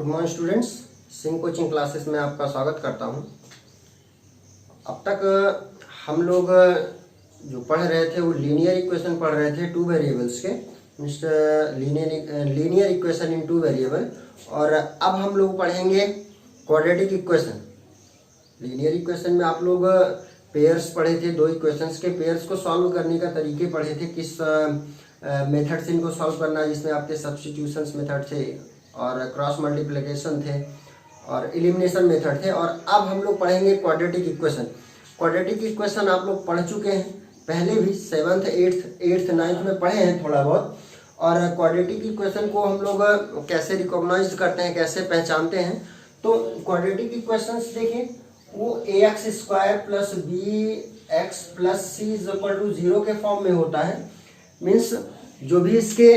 Good morning students, Singh coaching classes में आपका स्वागत करता हूं। अब तक हम लोग जो पढ़ रहे थे वो लीनियर इक्वेशन पढ़ रहे थे टू वेरिएबल्स के, linear equation in two variable. और अब हम लोग पढ़ेंगे क्वाड्रेटिक इक्वेशन। लीनियर इक्वेशन में आप लोग पेयर्स पढ़े थे, दो इक्वेशंस के पेयर्स को सॉल्व करने का तरीके पढ़े थे, किस मेथड से इनको सॉल्व करना है, जिसमें आपके सब्स्टिट्यूशंस मेथड थे और क्रॉस मल्टीप्लिकेशन थे और एलिमिनेशन मेथड थे। और अब हम लोग पढ़ेंगे क्वाड्रेटिक इक्वेशन। क्वाड्रेटिक इक्वेशन आप लोग पढ़ चुके हैं पहले भी, 7th 8th 9th में पढ़े हैं थोड़ा बहुत। और क्वाड्रेटिक इक्वेशन को हम लोग कैसे रिकॉग्नाइज करते हैं, कैसे पहचानते हैं, तो क्वाड्रेटिक इक्वेशंस देखिए, वो ax square plus B x plus C is equal to 0 के फॉर्म में होता है। मीन्स जो भी इसके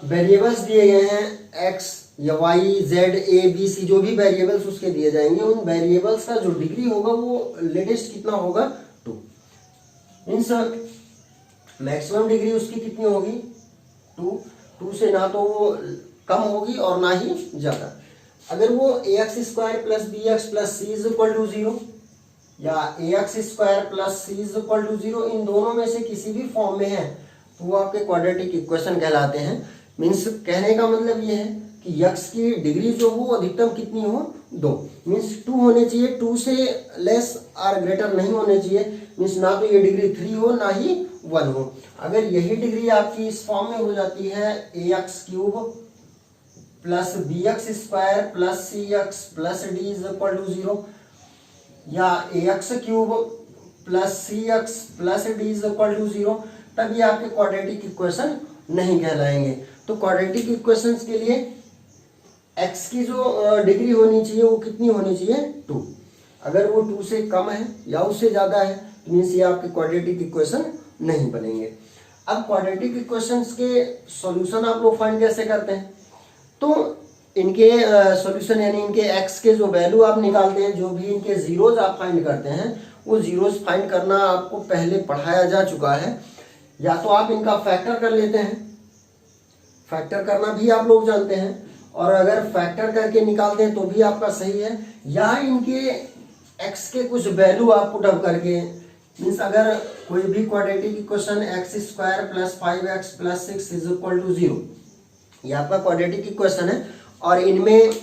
वेरिएबल्स दिए गए हैं x या y z a b c, जो भी वेरिएबल्स उसके दिए जाएंगे, उन वेरिएबल्स का जो डिग्री होगा वो लेटेस्ट कितना होगा 2। मीन्स मैक्सिमम डिग्री उसकी कितनी होगी 2 से ना तो वो कम होगी और ना ही ज़्यादा। अगर वो ax square plus B x plus C is equal to 0 या ax square plus C is equal to 0, इन दोनों में से किसी भी फॉर्म में है तो वो आपके क्वाड्रेटिक इक्वेशन कहलाते हैं। मीन्स कहने का मतलब ये है कि x की डिग्री जो हो अधिकतम कितनी हो 2। मीन्स 2 होने चाहिए, 2 से लेस और ग्रेटर नहीं होने चाहिए। मीन्स ना तो ये डिग्री 3 हो ना ही 1 हो। अगर यही डिग्री आपकी इस फॉर्म में हो जाती है ax cube plus B X square plus C X plus D is equal to 0, या ax cube plus C X plus D is equal to 0, तब ये आपके क्वाड्रेटिक इक्वेशन नहीं कहलाएंगे। तो क्वाड्रेटिक इक्वेशंस के लिए x की जो डिग्री होनी चाहिए वो कितनी होनी चाहिए 2। अगर वो 2 से कम है या उससे ज़्यादा है तो मीन्स ये आपके क्वाड्रेटिक इक्वेशन नहीं बनेंगे। अब क्वाड्रेटिक इक्वेशंस के सॉल्यूशन आप लोग फाइंड कैसे करते हैं, तो इनके सॉल्यूशन यानी इनके x के जो वैल्यू आप निकालते हैं, जो भी इनके जीरोज आप फाइंड करते हैं, वो जीरोज फाइंड करना आपको पहले पढ़ाया जा चुका है। या तो आप इनका फैक्टर कर लेते हैं, फैक्टर करना भी आप लोग जानते हैं, और अगर फैक्टर करके निकालते हैं तो भी आपका सही है, या इनके x के कुछ वैल्यू आप पुट अप करके, मीन्स अगर कोई भी quadratic equation x square plus 5x plus 6 is equal to 0, ये आपका क्वाड्रेटिक इक्वेशन है, और इनमें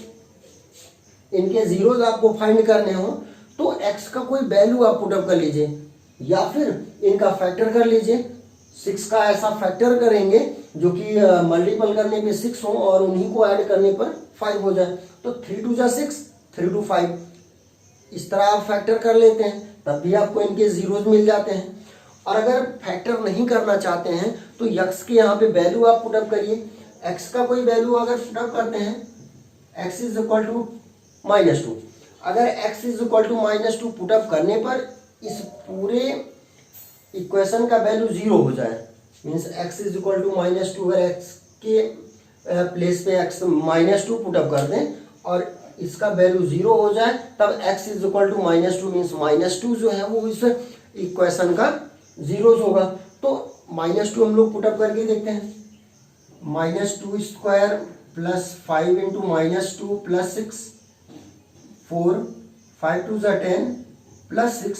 इनके जीरोज आपको फाइंड करने हो तो x का कोई वैल्यू आप पुट अप कर लीजिए, या फिर इनका फैक्टर कर लीजिए। 6 का ऐसा फैक्टर करेंगे जो कि मल्टीपल करने पे 6 हो और उन्हीं को ऐड करने पर 5 हो जाए, तो 3 2 जा 6, 3 2 5, इस तरह आप फैक्टर कर लेते हैं, तब भी आपको इनके जीरोज मिल जाते हैं। और अगर फैक्टर नहीं करना चाहते हैं तो x के यहाँ पे वैल्यू आप पुटअप करिए। x का कोई वैल्यू अगर पुटअप करते हैं, x इज इक्वल टू -2, अगर x is equal to -2 put up करने पर इस पूरे इक्वेशन का वैल्यू 0 हो जाए, means x is equal to -2, अगर x के प्लेस पे x -2 पुटअप कर दें और इसका वैल्यू 0 हो जाए, तब x is equal to -2, means -2 जो है वो इस इक्वेशन का जीरोज होगा। तो -2 हम लोग पुटअप करके देखते हैं, -2 square plus 5 into -2 plus 6, 4 5 2 10 plus 6,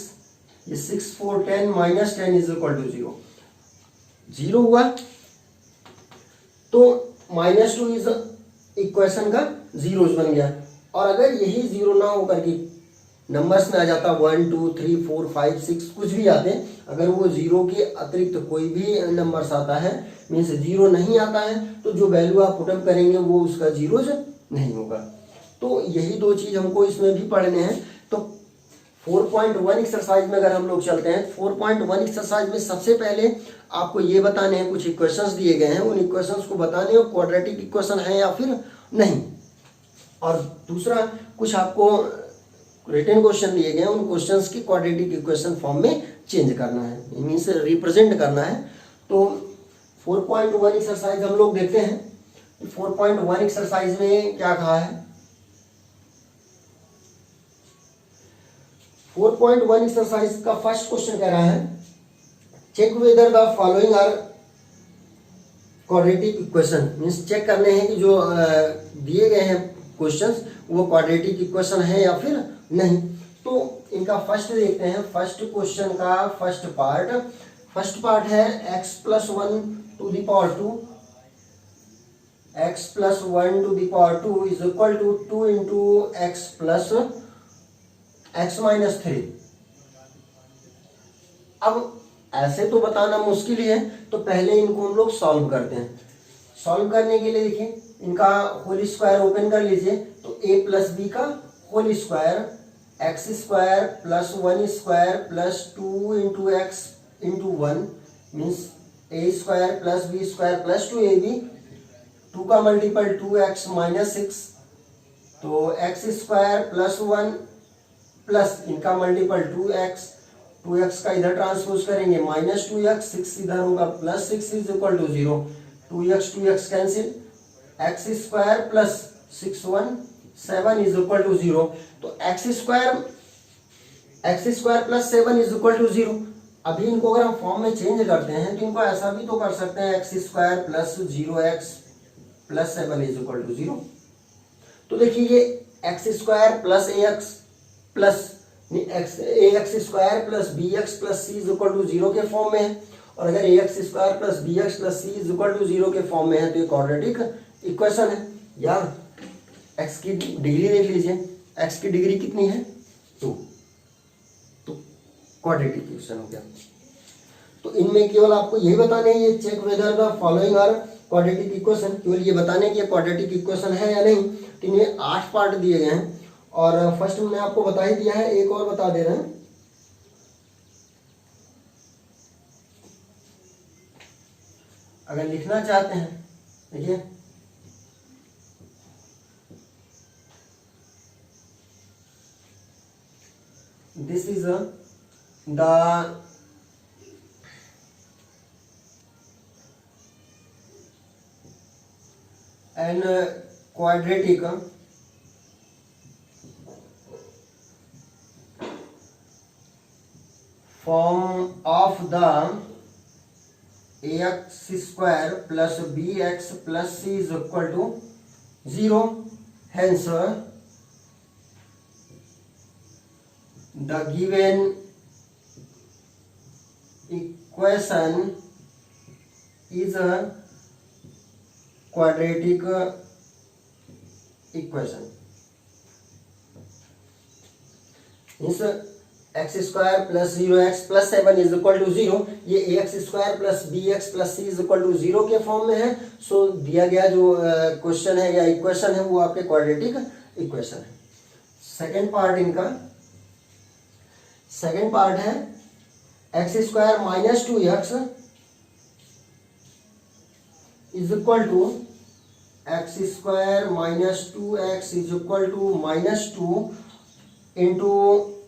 ये 6 4 10 -10 इज इक्वल टू 0, 0 हुआ। तो -2 इज इक्वेशन का जीरोज बन गया। और अगर यही 0 ना होकर के नंबर्स में आ जाता 1 2 3 4 5 6 कुछ भी आते, अगर वो 0 के अतिरिक्त कोई भी नंबर्स आता है, मीन्स 0 नहीं आता है, तो जो वैल्यू आप पुटअप करेंगे वो उसका जीरोज नहीं होगा। तो यही दो चीज हमको इसमें भी पढ़ने हैं। तो 4.1 एक्सरसाइज में अगर हम लोग चलते हैं, 4.1 एक्सरसाइज में सबसे पहले आपको ये बताने हैं, कुछ इक्वेशंस दिए गए हैं, उन इक्वेशंस को बताने हैं क्वाड्रेटिक इक्वेशन है या फिर नहीं। और दूसरा, कुछ आपको रिटन क्वेश्चन दिए गए हैं, उन क्वेश्चंस की क्वाड्रेटिक इक्वेशन फॉर्म में चेंज करना है, मीन्स रिप्रेजेंट करना है। तो 4.1 एक्सरसाइज हम लोग देखते हैं। 4.1 एक्सरसाइज में क्या कहा है, 4.1 एक्सरसाइज का फर्स्ट क्वेश्चन कह रहा है, check whether the following are quadratic equation means check करने हैं कि जो दिए गए हैं क्वेश्चंस वो क्वाड्रेटिक इक्वेशन है या फिर नहीं। तो इनका फर्स्ट देखते हैं। फर्स्ट क्वेश्चन का फर्स्ट पार्ट है x plus 1 to the power 2, x plus 1 to the power 2 is equal to 2 into X plus X minus 3। अब ऐसे तो बताना मुश्किल ही है, तो पहले इनको हम लोग सॉल्व करते हैं। सॉल्व करने के लिए देखिए इनका होल स्क्वायर ओपन कर लीजिए, तो a प्लस बी का whole square X square plus 1 square plus 2 into X into 1 means a square plus B square plus 2ab, 2 का मल्टीपल 2x माइनस 6, तो एक्स स्क्वायर प्लस 1 प्लस इनका multiple 2x का इधर transpose करेंगे minus 2x, 6 इधर होगा plus 6 is equal to 0, 2x cancel, X square plus 6 1 7 is equal to 0। तो X square plus 7 is equal to 0। अभी इनको अगर हम फॉर्म में चेंज करते हैं तो इनको ऐसा भी तो कर सकते हैं X square plus 0x plus 7 is equal to 0। तो देखिए ये X square plus ax plus ax square plus bx plus c is equal to 0 के फॉर्म में है, और अगर ax square plus bx plus c is equal to 0 के form में है तो ये क्वाड्रेटिक इक्वेशन है। या x की डिग्री देख लीजिए, x की डिग्री कितनी है 2, तो क्वाड्रेटिक इक्वेशन हो गया। तो इनमें केवल आपको यही बताने हैं, ये check whether the following are quadratic equation, केवल ये बताने कि ये क्वाड्रेटिक इक्वेशन है या नहीं। तो इनमें 8 पार्ट दिए गए हैं, और फर्स्ट मैंने आपको बता ही दिया है, एक और बता दे रहे हैं। अगर लिखना चाहते हैं देखिए this is the an quadratic form of the ax square plus bx plus c is equal to 0. Hence the given equation is a quadratic equation. Means X square plus 0x plus 7 is equal to 0, ये X square plus bx plus c is equal to 0 के form में है। सो दिया गया जो question है या equation है वो आपके क्वाड्रेटिक इक्वेशन है। सेकंड पार्ट है X square minus 2x is equal to X square minus 2x is equal to minus 2 into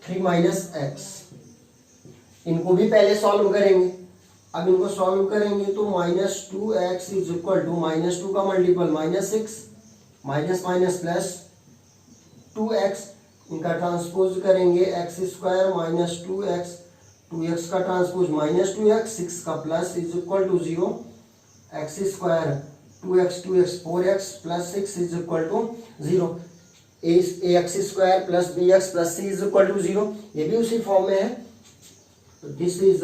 3 minus X. इनको भी पहले सॉल्व करेंगे। अब इनको सॉल्व करेंगे तो minus 2x is equal to minus 2 का multiple minus 6, minus minus plus 2x, इनका ट्रांसपोज करेंगे x square minus 2x, 2x का ट्रांसपोज माइनस 2x, 6 का plus is equal to 0, x square 2x 4x plus 6 is equal to 0, x square plus B x plus C is equal to 0, ये भी उसी form में है। तो this is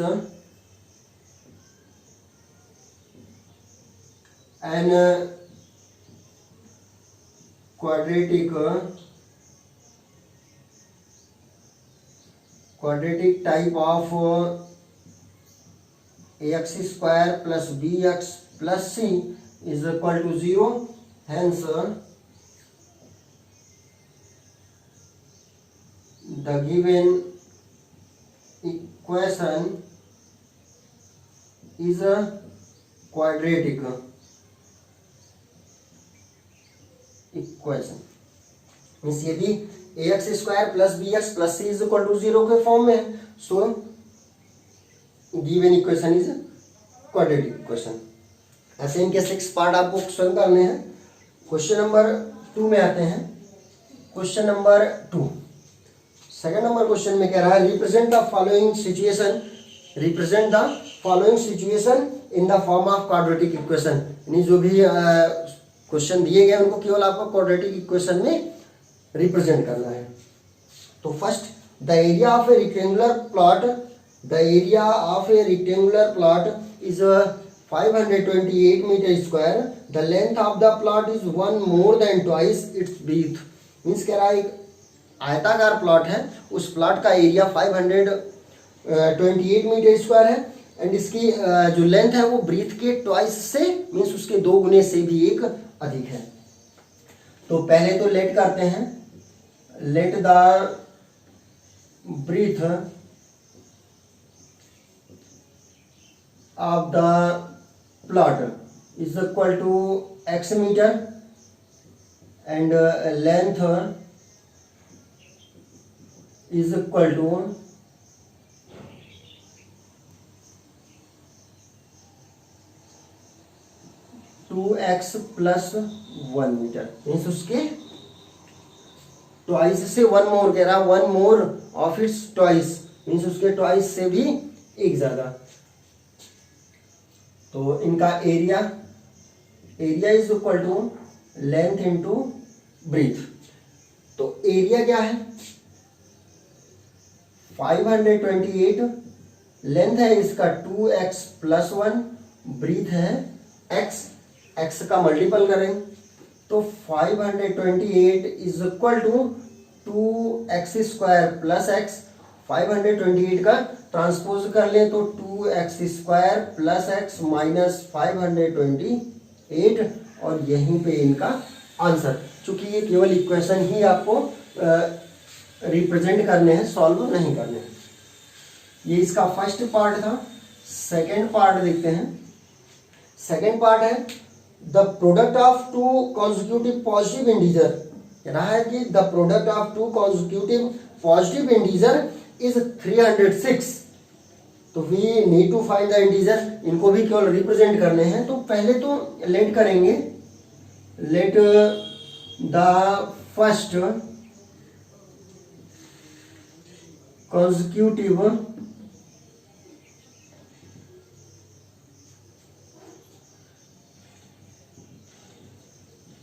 an quadratic type of x square plus B x plus C is equal to 0। Hence the given equation is a quadratic equation। Means ये भी ax square plus bx plus c is equal to 0 के form में है। So given equation is quadratic equation. ऐसे इनके 6 part आपको question करने हैं। क्वेश्चन नंबर 2 में आते हैं। Question number 2 second number question में कह रहा है represent the following situation in the form of quadratic equation, यानी जो भी क्वेश्चन दिए गए उनको केवल आपको क्वाड्रेटिक इक्वेशन में रिप्रेजेंट करना है। तो first, the area of a rectangular plot, the area of a rectangular plot is 528 metre square, the length of the plot is 1 more than twice its breadth। Means कह रहा है एक आयताकार plot है, उस प्लॉट का एरिया 528 मीटर स्क्वायर है and इसकी जो लेंथ है वो ब्रीथ के ट्वाइस से, मीन्स उसके 2 गुने से भी एक अधिक है। तो पहले तो लेट करते हैं, let the breadth of the plot is equal to x metre and length is equal to 2x plus 1 metre, means उसके ट्वाइस से 1 मोर कह रहा, 1 more of its twice, means उसके ट्वाइस से भी एक ज्यादा। तो इनका area is equal to length into breadth. तो एरिया क्या है 528, लेंथ है इसका 2x प्लस 1, ब्रीथ है x का मल्टीपल करेंगे तो 528 is equal to 2x square plus x। 528 का ट्रांसपोज कर लें तो 2x square plus x minus 528, और यहीं पे इनका आंसर। चूंकि ये केवल इक्वेशन ही आपको रिप्रेजेंट करने हैं, सॉल्व नहीं करने हैं। ये इसका फर्स्ट पार्ट था। सेकेंड पार्ट देखते हैं। सेकेंड पार्ट है the product of two consecutive positive integer. कह रहा है कि the product of two consecutive positive integer is 306। तो we need to find the integer, इनको भी केवल रिप्रेजेंट करने हैं। तो पहले तो लेट करेंगे, let the first consecutive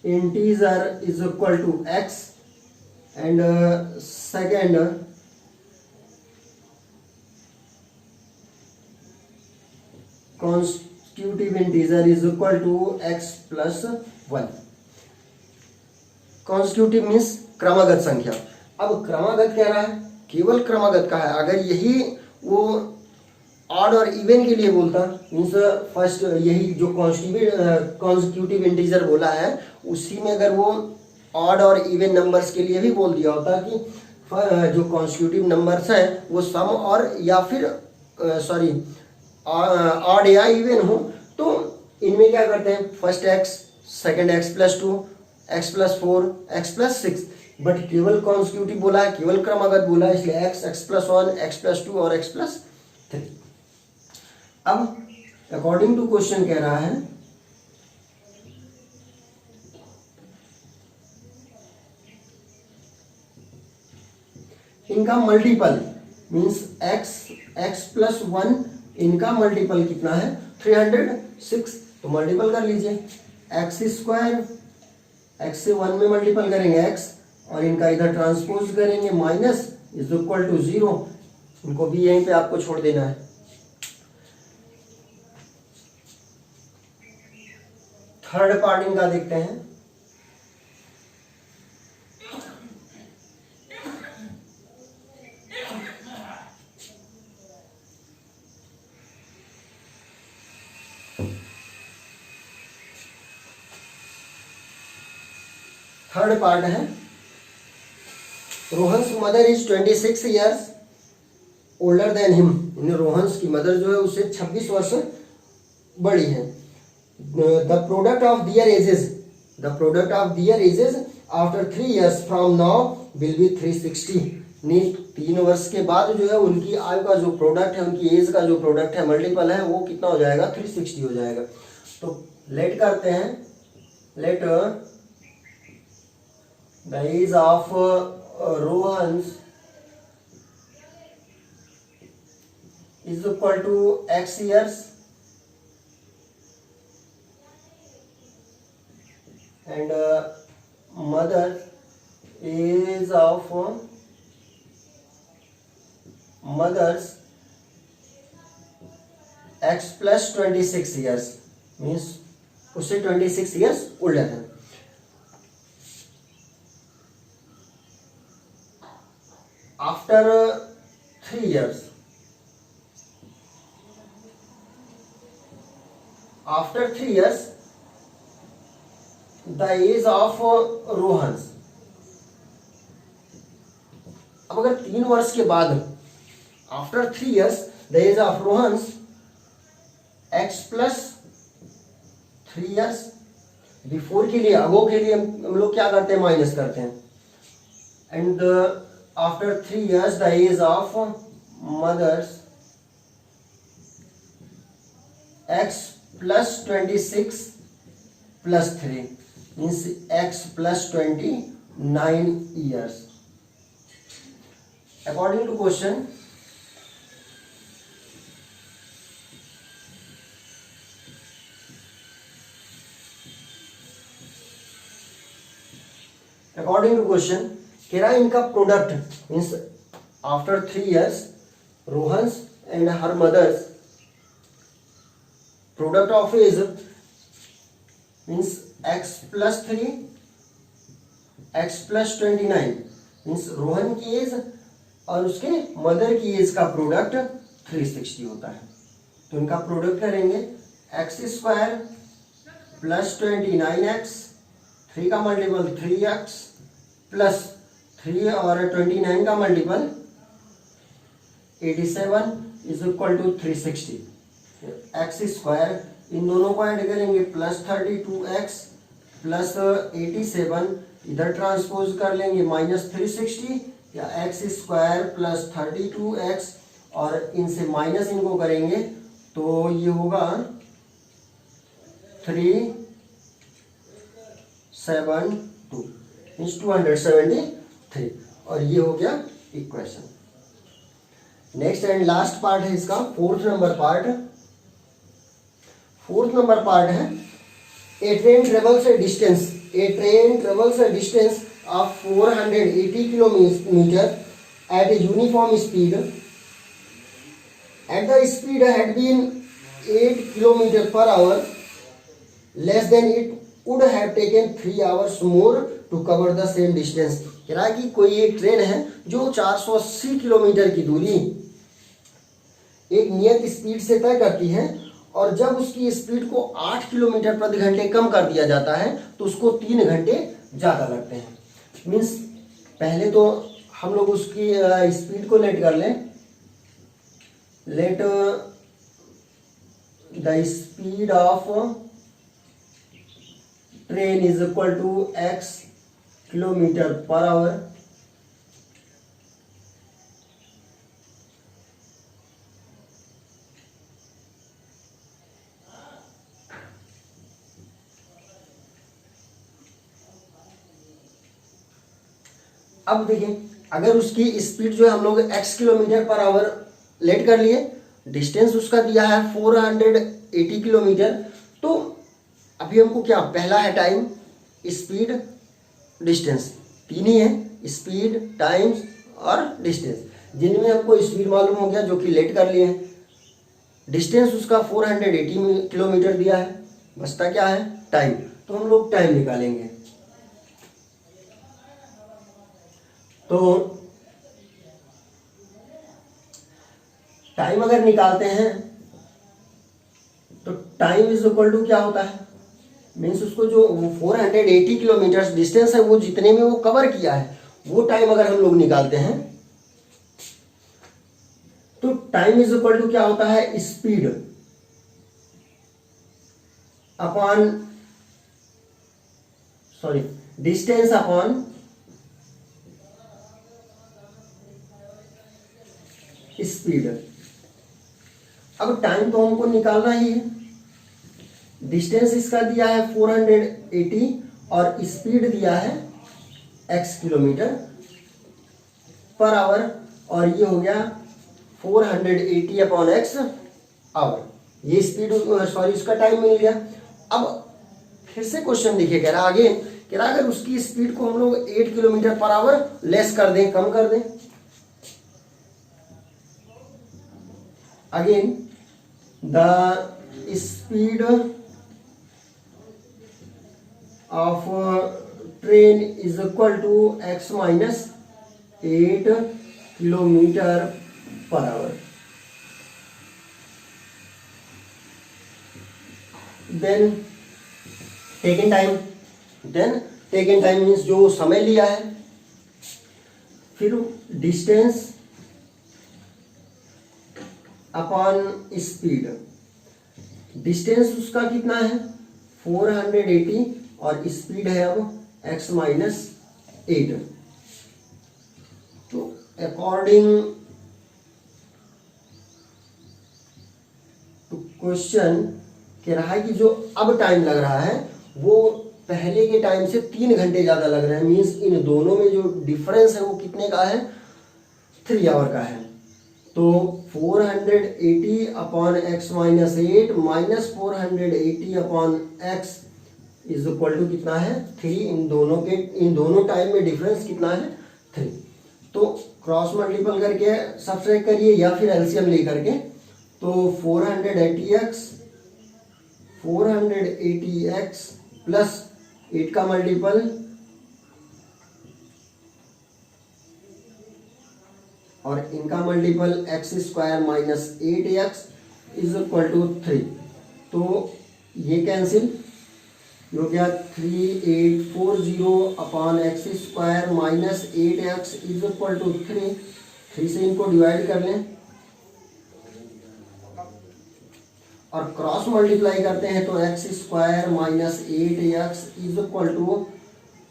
integer is equal to x and second consecutive integer is equal to x plus 1। consecutive means क्रमागत संख्या। अब क्रमागत कह रहा है, केवल क्रमागत का है। अगर यही वो ऑड और इवन के लिए बोलता, मीन्स फर्स्ट यही जो कॉन्जिक्यूटिव इंटीजर बोला है उसी में अगर वो ऑड और इवन नंबर्स के लिए भी बोल दिया होता कि जो कॉन्जिक्यूटिव नंबर्स हैं वो सम और या फिर सॉरी ऑड या इवन हो, तो इनमें क्या करते हैं first x, second x plus 2, x plus 4, x plus 6। But केवल कॉन्जिक्यूटिव बोला है, केवल क्रमागत बोला है, इसलिए x, x plus 1, x plus 2 और x प्लस 3। अब अकॉर्डिंग टू क्वेश्चन कह रहा है इनका मल्टीपल मीन्स x प्लस 1, इनका मल्टीपल कितना है 306। तो मल्टीपल कर लीजिए, x स्क्वायर, x से 1 में मल्टीपल करेंगे x और इनका इधर ट्रांसपोज करेंगे माइनस इज इक्वल टू 0। इनको भी यहीं पे आपको छोड़ देना है। थर्ड पार्ट इनका देखते हैं। थर्ड पार्ट है Rohan's mother is 26 years older than him. Rohan's की मदर जो है उससे 26 वर्ष बड़ी है। The product of their ages, the product of their ages after 3 years from now will be 360। 3 वर्ष के बाद जो है उनकी आयु का जो प्रोडक्ट है, उनकी एज का जो प्रोडक्ट है मल्टीपल है, वो कितना हो जाएगा 360 हो जाएगा। तो लेट करते हैं, let the age of Rohan's is equal to x years and mother age of mothers x plus 26 years means उससे 26 years older है. After 3 years, the age of Rohan's. अब अगर 3 वर्ष के बाद after 3 years the age of Rohan's x plus 3 years. Before के लिए अगो के लिए हम लोग क्या करते हैं, माइनस करते हैं. And after 3 years the age of mother's x plus 26 plus 3 means x plus 29 years. According to question, कह रहा है इनका product means after 3 years Rohan's and her mother's product of age means x plus 3 x plus 29 means Rohan की age और उसके mother की as का product 360 होता है. तो इनका प्रोडक्ट करेंगे एक्स स्क्वायर प्लस 29x, 3 का मल्टीपल 3x प्लस 3 और 29 का multiple 87 is equal to 360. X square इन दोनों को ऐड करेंगे प्लस 32x प्लस 87 इधर ट्रांसपोज कर लेंगे माइनस 360 या एक्स स्क्वायर प्लस 32x और इनसे माइनस इनको करेंगे तो ये होगा 372 मीन्स 273 और ये हो गया equation. Next and last part है इसका फोर्थ नंबर पार्ट है a train travels a distance of 480 kilometer at a uniform speed. At the speed had been 8 kilometer per hour, less than it would have taken 3 hours more to cover the same distance. कह रहा है कि कोई एक train है जो 480 kilometre की दूरी एक नियत स्पीड से तय करती है और जब उसकी स्पीड को 8 किलोमीटर प्रति घंटे कम कर दिया जाता है तो उसको 3 घंटे ज़्यादा लगते हैं. मीन्स पहले तो हम लोग उसकी स्पीड को लेट कर लें. Let the speed of train is equal to x kilometre per hour. अब देखिए अगर उसकी स्पीड जो है हम लोग x kilometre per hour let कर लिए, डिस्टेंस उसका दिया है 480 किलोमीटर. तो अभी हमको क्या पहला है टाइम, स्पीड, डिस्टेंस, तीन ही है, स्पीड, टाइम्स और डिस्टेंस, जिनमें हमको स्पीड मालूम हो गया जो कि लेट कर लिए हैं. डिस्टेंस उसका 480 किलोमीटर दिया है, बचता क्या है टाइम. तो हम लोग टाइम निकालेंगे. तो टाइम अगर निकालते हैं तो टाइम इज इक्वल टू क्या होता है, मीन्स उसको जो 480 किलोमीटर डिस्टेंस है वो जितने में वो कवर किया है वो टाइम अगर हम लोग निकालते हैं तो टाइम इज इक्वल टू क्या होता है, speed upon distance upon speed. अब टाइम तो हमको निकालना ही है. डिस्टेंस इसका दिया है 480 और स्पीड दिया है x किलोमीटर पर आवर और ये हो गया 480 अपॉन x आवर. ये स्पीड इसका टाइम मिल गया. अब फिर से क्वेश्चन देखिए, कह रहा आगे, कह रहा अगर उसकी स्पीड को हम लोग 8 किलोमीटर पर आवर लेस कर दें, कम कर दें, again the speed of train is equal to x minus 8 kilometre per hour, then taken time means जो समय लिया है, फिर डिस्टेंस अपॉन स्पीड, डिस्टेंस उसका कितना है 480 और स्पीड है अब x माइनस 8। तो अकॉर्डिंग टू क्वेश्चन कह रहा है कि जो अब टाइम लग रहा है वो पहले के टाइम से 3 घंटे ज्यादा लग रहा है, मीन्स इन दोनों में जो डिफरेंस है वो कितने का है 3 आवर का है। तो 480 upon x minus 8 minus 480 upon x is equal to कितना है 3, इन दोनों टाइम में डिफरेंस कितना है 3। तो क्रॉस मल्टीपल करके सब्ट्रैक्ट करिए या फिर एलसीएम ले करके, तो 480x प्लस 8 का मल्टीपल और इनका multiple x square minus 8x is equal to 3। तो ये कैंसिल हो गया 3840 upon x square minus 8x is equal to 3 से इनको डिवाइड कर लें और क्रॉस मल्टीप्लाई करते हैं तो x square minus 8x is equal to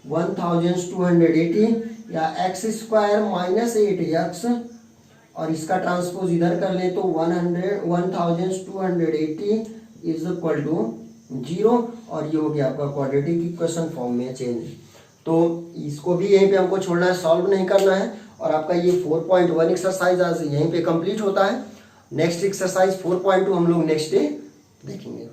1280 या x स्क्वायर माइनस 8x और इसका ट्रांसपोज इधर कर लें तो 1280 इज इक्वल टू 0 और ये हो गया आपका क्वाड्रेटिक इक्वेशन फॉर्म में चेंज। तो इसको भी यहीं पे हमको छोड़ना है, सॉल्व नहीं करना है और आपका ये 4.1 एक्सरसाइज आज यहीं पे कंप्लीट होता है। नेक्स्ट एक्सरसाइज 4.2 हम लोग नेक्स्ट डे देखेंगे।